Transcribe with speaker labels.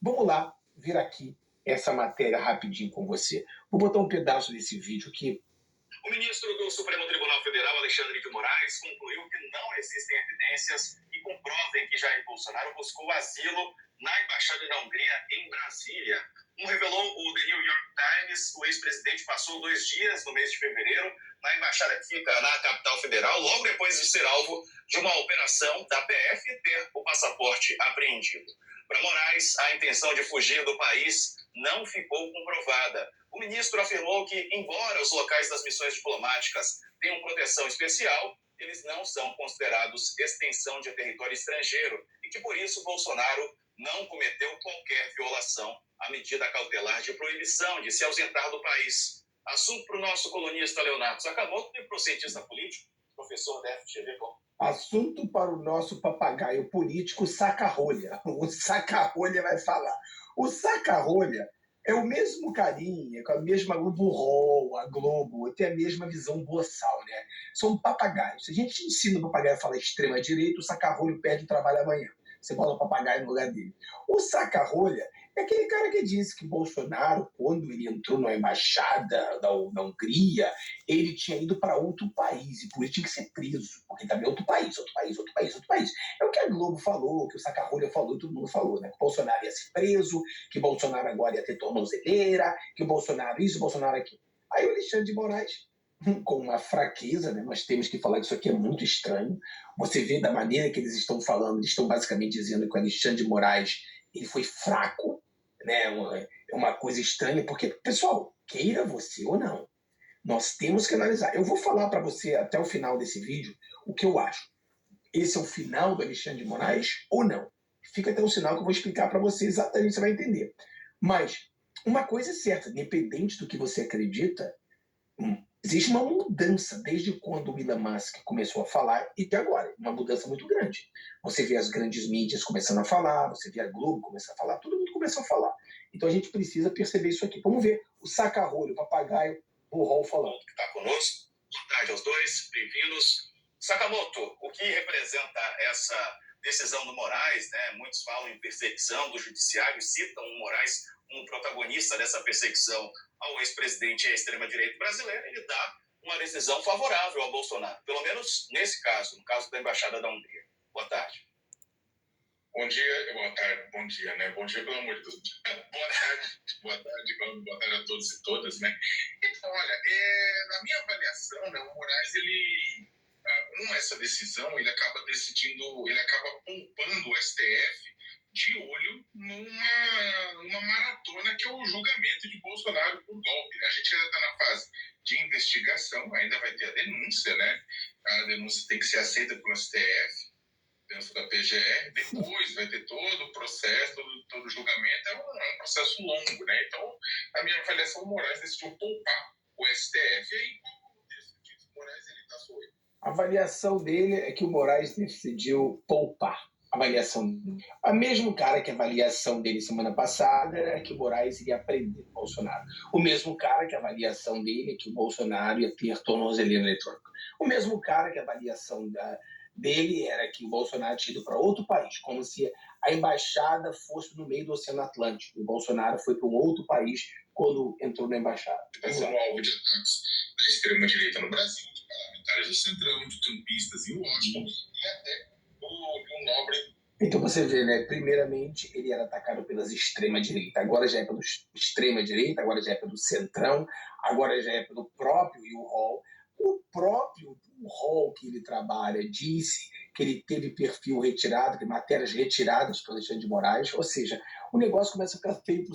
Speaker 1: Vamos lá ver aqui essa matéria rapidinho com você. Vou botar um pedaço desse vídeo aqui.
Speaker 2: O ministro do Supremo Tribunal Federal, Alexandre de Moraes, concluiu que não existem evidências que comprovem que Jair Bolsonaro buscou asilo na Embaixada da Hungria em Brasília. Como revelou o The New York Times, o ex-presidente passou 2 dias no mês de fevereiro na embaixada que fica na capital federal, logo depois de ser alvo de uma operação da PF e ter o passaporte apreendido. Para Moraes, a intenção de fugir do país não ficou comprovada. O ministro afirmou que, embora os locais das missões diplomáticas tenham proteção especial, eles não são considerados extensão de território estrangeiro e que, por isso, Bolsonaro não cometeu qualquer violação à medida cautelar de proibição de se ausentar do país. Assunto para o nosso colunista Leonardo Sakamoto e para o cientista político, professor da FGV.
Speaker 1: Assunto para o nosso papagaio político Saca-Rolha. O Saca-Rolha vai falar. O Saca-Rolha é o mesmo carinha, com a mesma do UOL, a Globo, tem a mesma visão boçal, né? São papagaios. Se a gente ensina o papagaio a falar extrema-direita, o Saca-Rolha perde o trabalho amanhã. Você bota o papagaio no lugar dele. O Saca-Rolha é aquele cara que disse que Bolsonaro, quando ele entrou na embaixada da Hungria, ele tinha ido para outro país e por isso tinha que ser preso, porque também é outro país, outro país, outro país, outro país. É o que a Globo falou, o que o Saca-Rolha falou, todo mundo falou, né? Que o Bolsonaro ia ser preso, que o Bolsonaro agora ia ter tornozeleira, que o Bolsonaro isso, o Bolsonaro aquilo. Aí o Alexandre de Moraes, com uma fraqueza, né? Nós temos que falar que isso aqui é muito estranho. Você vê da maneira que eles estão falando, eles estão basicamente dizendo que o Alexandre de Moraes ele foi fraco, né? É uma coisa estranha, porque, pessoal, queira você ou não, nós temos que analisar. Eu vou falar para você até o final desse vídeo o que eu acho. Esse é o final do Alexandre de Moraes ou não? Fica até o sinal que eu vou explicar para você exatamente, você vai entender. Mas uma coisa é certa, independente do que você acredita, existe uma mudança desde quando o Elon Musk começou a falar e até agora, uma mudança muito grande. Você vê as grandes mídias começando a falar, você vê a Globo começando a falar, todo mundo começou a falar. Então a gente precisa perceber isso aqui. Vamos ver o Saca-Rolho, o papagaio, o Hall falando.
Speaker 2: Que está conosco. Boa tarde aos dois, bem-vindos. Sakamoto, o que representa essa decisão do Moraes, né? Muitos falam em perseguição do judiciário, citam o Moraes como protagonista dessa perseguição ao ex-presidente e à extrema-direita brasileira. Ele dá uma decisão favorável ao Bolsonaro, pelo menos nesse caso, no caso da Embaixada da Hungria. Boa tarde.
Speaker 3: Bom dia, boa tarde, bom dia, né? Bom dia, pelo amor de Deus. Boa tarde a todos e todas, né? Então, olha, na minha avaliação, né, o Moraes, ele, com essa decisão, ele acaba decidindo, ele acaba poupando o STF de olho numa maratona que é o julgamento de Bolsonaro por golpe. A gente ainda está na fase de investigação, ainda vai ter a denúncia, né? A denúncia tem que ser aceita pelo STF, dentro da PGR, depois vai ter todo o processo, todo o julgamento, é um processo longo, né? Então, a minha avaliação, o Moraes decidiu poupar o STF, e aí, qual o texto diz? O Moraes, ele está solto.
Speaker 1: A avaliação dele é que o Moraes decidiu poupar. A mesmo cara que a avaliação dele semana passada era que o Moraes iria prender o Bolsonaro. O mesmo cara que a avaliação dele é que o Bolsonaro ia ter tornozeleira eletrônica. O mesmo cara que a avaliação dele era que o Bolsonaro tinha ido para outro país, como se a embaixada fosse no meio do Oceano Atlântico. O Bolsonaro foi para um outro país quando entrou na embaixada.
Speaker 3: Está sendo alvo de ataques da extrema-direita no Brasil, de parlamentares do Centrão, de trumpistas em Washington, e até do nobre.
Speaker 1: Então você vê, né? Primeiramente, ele era atacado pelas extrema-direita, agora já é pelo extrema-direita, agora já é pelo Centrão, agora já é pelo próprio Hall. O próprio Hall que ele trabalha disse que ele teve perfil retirado, que matérias retiradas pelo Alexandre de Moraes, ou seja, o negócio começa a ficar feio